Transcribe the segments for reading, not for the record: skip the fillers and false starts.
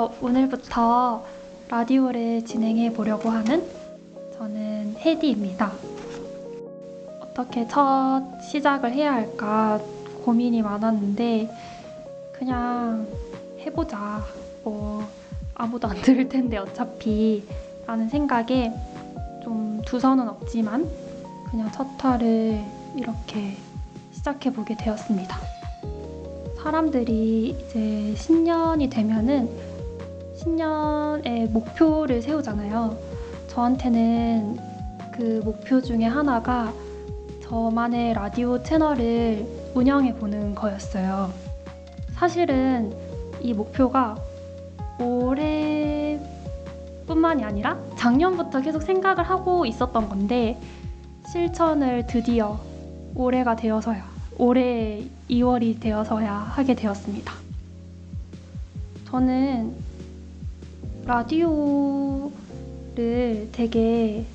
그래서 오늘부터 라디오를 진행해 보려고 하는 저는 혜디입니다. 어떻게 첫 시작을 해야 할까 고민이 많았는데 그냥 해보자. 뭐 아무도 안 들을 텐데 어차피 라는 생각에 좀 두서는 없지만 그냥 첫 화를 이렇게 시작해 보게 되었습니다. 사람들이 이제 신년이 되면은 신년의 목표를 세우잖아요. 저한테는 그 목표 중에 하나가 저만의 라디오 채널을 운영해 보는 거였어요. 사실은 이 목표가 올해뿐만이 아니라 작년부터 계속 생각을 하고 있었던 건데 실천을 드디어 올해가 되어서야 올해 2월이 되어서야 하게 되었습니다. 저는 라디오를 되게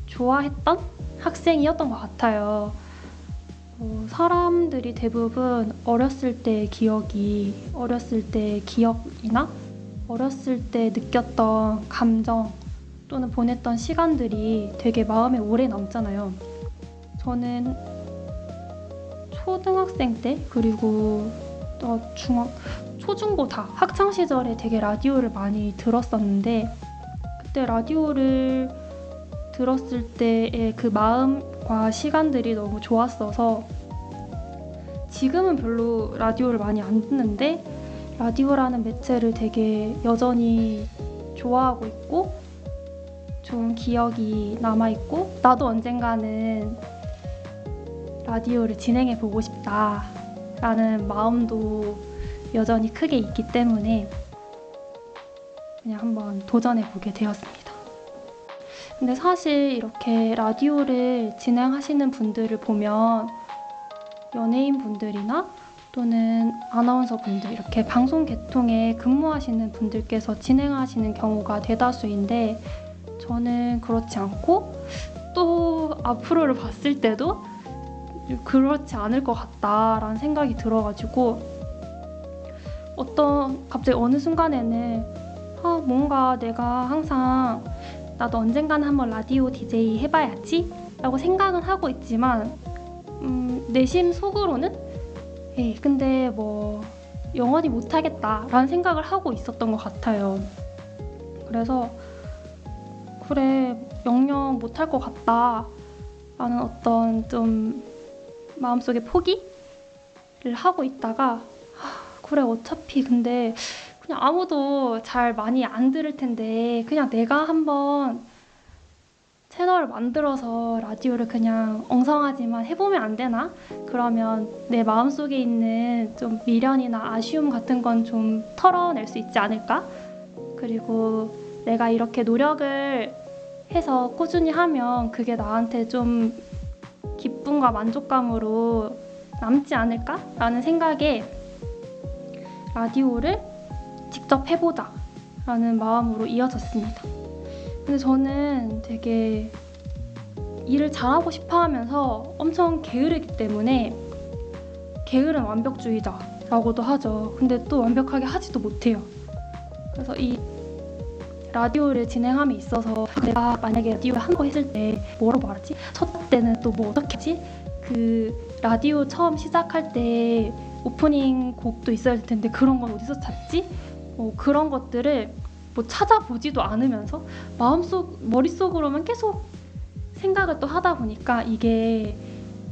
좋아했던 학생이었던 것 같아요. 사람들이 대부분 어렸을 때 기억이나 어렸을 때 느꼈던 감정 또는 보냈던 시간들이 되게 마음에 오래 남잖아요. 저는 초등학생 때 그리고 또 초중고 다 학창시절에 되게 라디오를 많이 들었었는데 그때 라디오를 들었을 때의 그 마음과 시간들이 너무 좋았어서 지금은 별로 라디오를 많이 안 듣는데 라디오라는 매체를 되게 여전히 좋아하고 있고 좋은 기억이 남아있고 나도 언젠가는 라디오를 진행해보고 싶다라는 마음도 여전히 크게 있기 때문에 그냥 한번 도전해보게 되었습니다. 근데 사실 이렇게 라디오를 진행하시는 분들을 보면 연예인 분들이나 또는 아나운서 분들 이렇게 방송 계통에 근무하시는 분들께서 진행하시는 경우가 대다수인데 저는 그렇지 않고 또 앞으로를 봤을 때도 그렇지 않을 것 같다라는 생각이 들어가지고 갑자기 어느 순간에는 뭔가 내가 항상 나도 언젠가는 한번 라디오 DJ 해봐야지 라고 생각은 하고 있지만 내심 속으로는 근데 뭐 영원히 못하겠다 라는 생각을 하고 있었던 것 같아요. 그래서 그래 영영 못할 것 같다 라는 어떤 좀 마음속에 포기를 하고 있다가 그래 어차피 근데 그냥 아무도 잘 많이 안 들을 텐데 그냥 내가 한번 채널을 만들어서 라디오를 그냥 엉성하지만 해보면 안 되나? 그러면 내 마음속에 있는 좀 미련이나 아쉬움 같은 건 좀 털어낼 수 있지 않을까? 그리고 내가 이렇게 노력을 해서 꾸준히 하면 그게 나한테 좀 기쁨과 만족감으로 남지 않을까? 라는 생각에 라디오를 직접 해보자 라는 마음으로 이어졌습니다. 근데 저는 되게 일을 잘하고 싶어 하면서 엄청 게으르기 때문에 게으른 완벽주의자라고도 하죠. 근데 또 완벽하게 하지도 못해요. 그래서 이 라디오를 진행함에 있어서 내가 만약에 라디오를 한 거 했을 때 뭐라고 말하지? 첫 때는 또 뭐 어떻게 하지? 그 라디오 처음 시작할 때 오프닝 곡도 있어야 될 텐데 그런 건 어디서 찾지? 그런 것들을 뭐 찾아보지도 않으면서 머릿속으로만 계속 생각을 또 하다 보니까 이게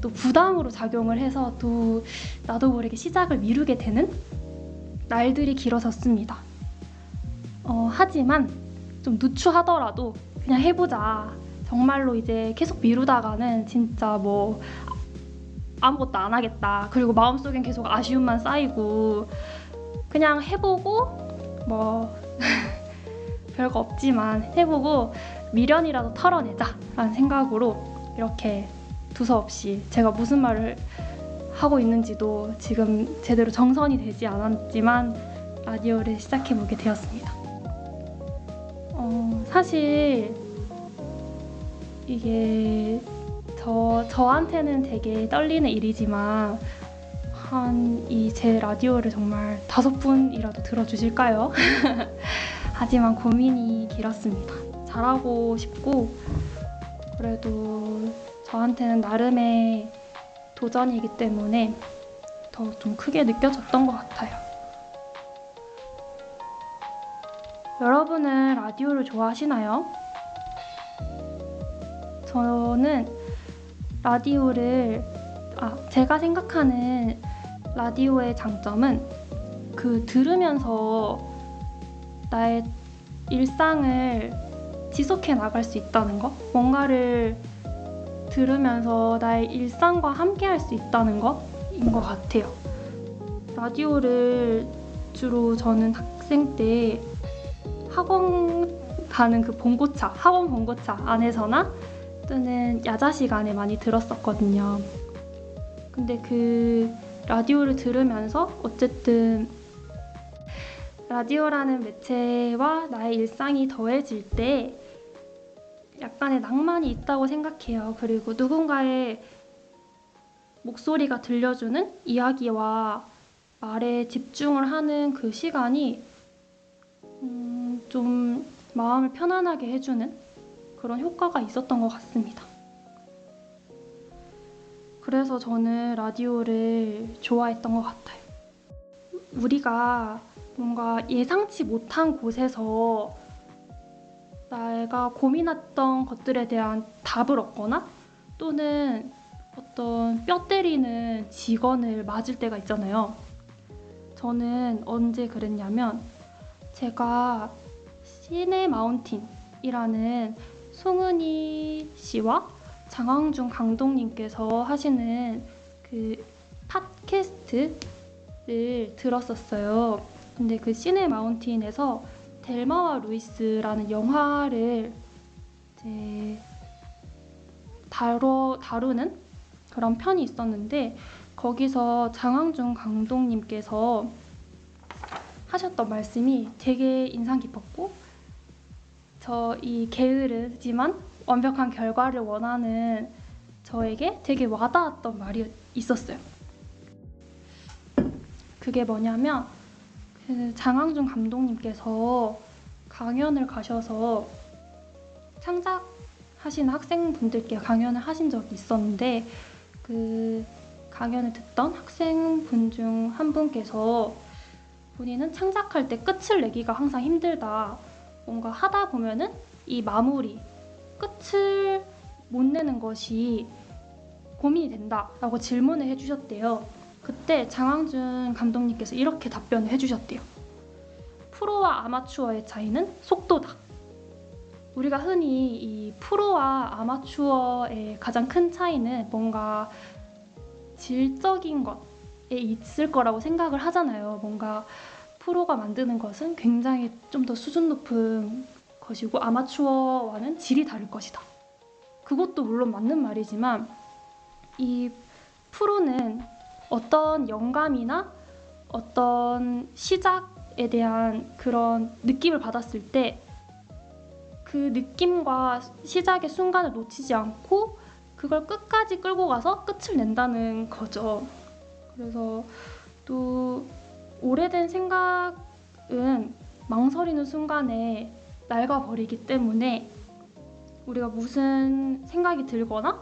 또 부담으로 작용을 해서 또 나도 모르게 시작을 미루게 되는 날들이 길어졌습니다. 하지만 좀 누추하더라도 그냥 해보자. 정말로 이제 계속 미루다가는 진짜 뭐 아무것도 안 하겠다. 그리고 마음속엔 계속 아쉬움만 쌓이고 그냥 해보고 뭐 별거 없지만 해보고 미련이라도 털어내자 라는 생각으로 이렇게 두서없이 제가 무슨 말을 하고 있는지도 지금 제대로 정선이 되지 않았지만 라디오를 시작해보게 되었습니다. 사실 이게 저한테는 되게 떨리는 일이지만 한 이 제 라디오를 정말 5분이라도 들어주실까요? 하지만 고민이 길었습니다. 잘하고 싶고 그래도 저한테는 나름의 도전이기 때문에 더 좀 크게 느껴졌던 것 같아요. 여러분은 라디오를 좋아하시나요? 저는 라디오를 제가 생각하는 라디오의 장점은 들으면서 나의 일상을 지속해 나갈 수 있다는 거, 뭔가를 들으면서 나의 일상과 함께 할 수 있다는 것인 것 같아요. 라디오를 주로 저는 학생 때 학원 가는 학원 봉고차 안에서나 또는 야자 시간에 많이 들었었거든요. 근데 라디오를 들으면서 어쨌든 라디오라는 매체와 나의 일상이 더해질 때 약간의 낭만이 있다고 생각해요. 그리고 누군가의 목소리가 들려주는 이야기와 말에 집중을 하는 그 시간이 좀 마음을 편안하게 해주는 그런 효과가 있었던 것 같습니다. 그래서 저는 라디오를 좋아했던 것 같아요. 우리가 뭔가 예상치 못한 곳에서 내가 고민했던 것들에 대한 답을 얻거나 또는 어떤 뼈 때리는 직언을 맞을 때가 있잖아요. 저는 언제 그랬냐면 제가 시네마운틴이라는 송은이 씨와 장항준 감독님께서 하시는 팟캐스트를 들었었어요. 근데 시네마운틴에서 델마와 루이스라는 영화를 이제 다루는 그런 편이 있었는데 거기서 장항준 감독님께서 하셨던 말씀이 되게 인상 깊었고 이 게으르지만 완벽한 결과를 원하는 저에게 되게 와닿았던 말이 있었어요. 그게 뭐냐면 장항준 감독님께서 강연을 가셔서 창작하시는 학생분들께 강연을 하신 적이 있었는데 그 강연을 듣던 학생분 중 한 분께서 본인은 창작할 때 끝을 내기가 항상 힘들다. 뭔가 하다 보면은 이 마무리, 끝을 못 내는 것이 고민이 된다라고 질문을 해주셨대요. 그때 장항준 감독님께서 이렇게 답변을 해주셨대요. 프로와 아마추어의 차이는 속도다. 우리가 흔히 이 프로와 아마추어의 가장 큰 차이는 뭔가 질적인 것에 있을 거라고 생각을 하잖아요. 뭔가 프로가 만드는 것은 굉장히 좀 더 수준 높은 것이고 아마추어와는 질이 다를 것이다. 그것도 물론 맞는 말이지만 이 프로는 어떤 영감이나 어떤 시작에 대한 그런 느낌을 받았을 때 그 느낌과 시작의 순간을 놓치지 않고 그걸 끝까지 끌고 가서 끝을 낸다는 거죠. 그래서 또 오래된 생각은 망설이는 순간에 낡아버리기 때문에 우리가 무슨 생각이 들거나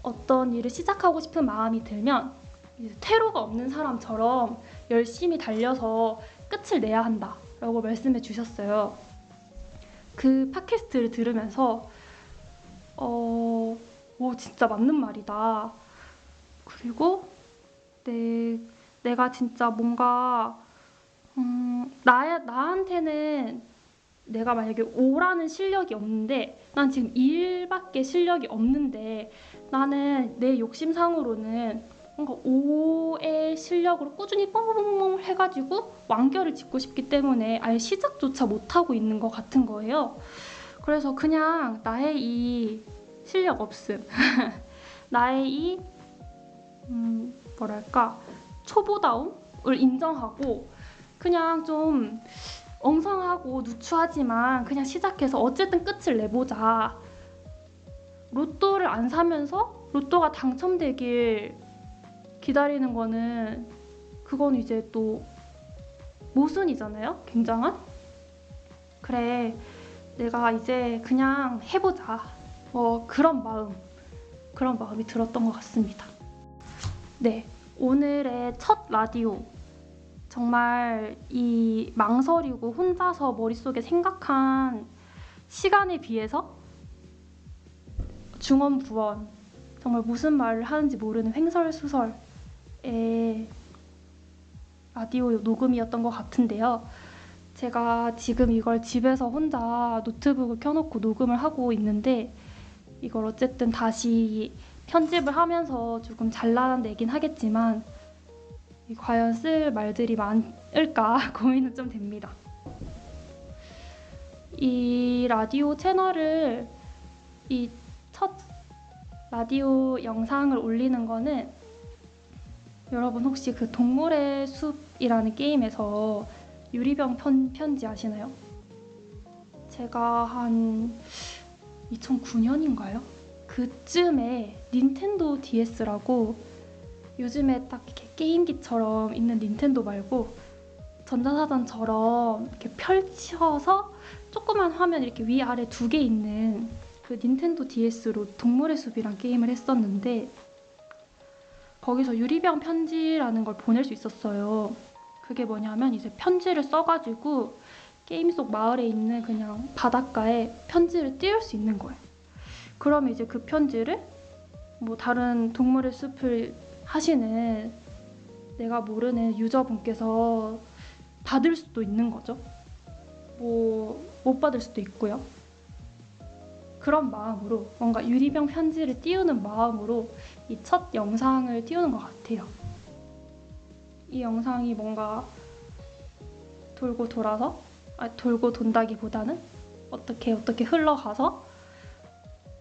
어떤 일을 시작하고 싶은 마음이 들면 퇴로가 없는 사람처럼 열심히 달려서 끝을 내야 한다라고 말씀해 주셨어요. 그 팟캐스트를 들으면서 진짜 맞는 말이다. 그리고 내가 진짜 뭔가 나한테는 내가 만약에 5라는 실력이 없는데 난 지금 1밖에 실력이 없는데 나는 내 욕심상으로는 뭔가 5의 실력으로 꾸준히 뻥뻥뻥 해가지고 완결을 짓고 싶기 때문에 아예 시작조차 못하고 있는 것 같은 거예요. 그래서 그냥 나의 이 실력 없음 나의 이 초보다움을 인정하고 그냥 좀 엉성하고 누추하지만 그냥 시작해서 어쨌든 끝을 내보자. 로또를 안 사면서 로또가 당첨되길 기다리는 거는 그건 이제 또 모순이잖아요. 굉장한. 그래, 내가 이제 그냥 해보자. 그런 마음이 들었던 것 같습니다. 네, 오늘의 첫 라디오. 정말 이 망설이고 혼자서 머릿속에 생각한 시간에 비해서 중언부언, 정말 무슨 말을 하는지 모르는 횡설수설의 라디오 녹음이었던 것 같은데요. 제가 지금 이걸 집에서 혼자 노트북을 켜놓고 녹음을 하고 있는데 이걸 어쨌든 다시 편집을 하면서 조금 잘라내긴 하겠지만 과연 쓸 말들이 많을까 고민은 좀 됩니다. 이 라디오 채널을 이 첫 라디오 영상을 올리는 거는 여러분 혹시 그 동물의 숲이라는 게임에서 유리병 편지 아시나요? 제가 한 2009년인가요? 그쯤에 닌텐도 DS라고 요즘에 딱 이렇게 게임기처럼 있는 닌텐도 말고 전자사전처럼 이렇게 펼쳐서 조그만 화면 이렇게 위아래 2개 있는 그 닌텐도 DS로 동물의 숲이란 게임을 했었는데 거기서 유리병 편지라는 걸 보낼 수 있었어요. 그게 뭐냐면 이제 편지를 써가지고 게임 속 마을에 있는 그냥 바닷가에 편지를 띄울 수 있는 거예요. 그러면 이제 그 편지를 뭐 다른 동물의 숲을 하시는 내가 모르는 유저분께서 받을 수도 있는 거죠. 뭐 못 받을 수도 있고요. 그런 마음으로 뭔가 유리병 편지를 띄우는 마음으로 이 첫 영상을 띄우는 것 같아요. 이 영상이 뭔가 돌고 돈다기보다는 어떻게 흘러가서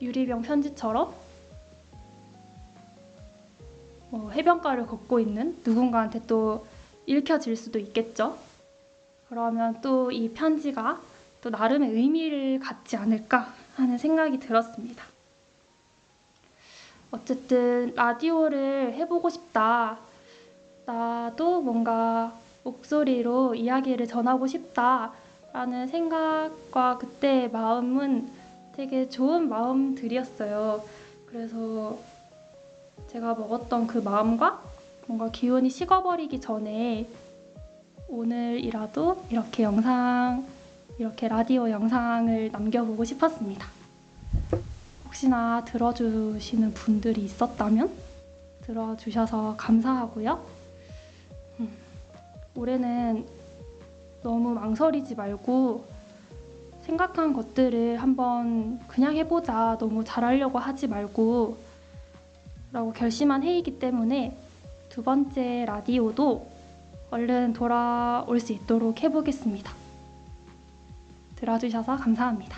유리병 편지처럼 해변가를 걷고 있는 누군가한테 또 읽혀질 수도 있겠죠. 그러면 또 이 편지가 또 나름의 의미를 갖지 않을까 하는 생각이 들었습니다. 어쨌든 라디오를 해보고 싶다. 나도 뭔가 목소리로 이야기를 전하고 싶다라는 생각과 그때의 마음은 되게 좋은 마음들이었어요. 그래서 제가 먹었던 그 마음과 뭔가 기운이 식어버리기 전에 오늘이라도 이렇게 라디오 영상을 남겨보고 싶었습니다. 혹시나 들어주시는 분들이 있었다면 들어주셔서 감사하고요. 올해는 너무 망설이지 말고 생각한 것들을 한번 그냥 해보자, 너무 잘하려고 하지 말고 라고 결심한 해이기 때문에 2번째 라디오도 얼른 돌아올 수 있도록 해보겠습니다. 들어주셔서 감사합니다.